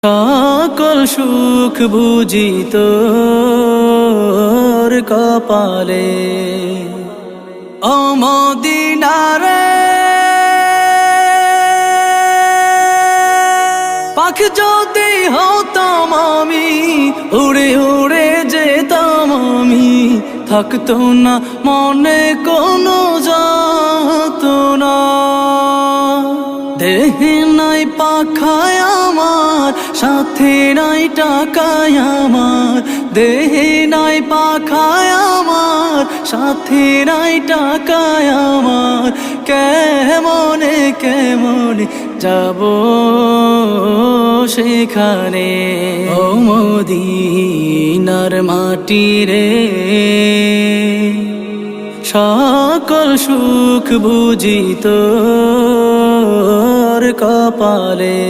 সকল সুখ বুঝি তোর কপালে ও মদিনারে পাখ যদি হতাম আমি উড়ে উড়ে যেতাম আমি থাকতো না মনে কোনো যাতনা দেহে নাই পাখায় আমার সাথে নাই টাকায় আমার দেহে নাই পাখায় আমার সাথে নাই টাকায় আমার কেমনে কেমনে যাব সেখানে ও মদিনার মাটি রে সকল সুখ বুঝি তোর কপালে।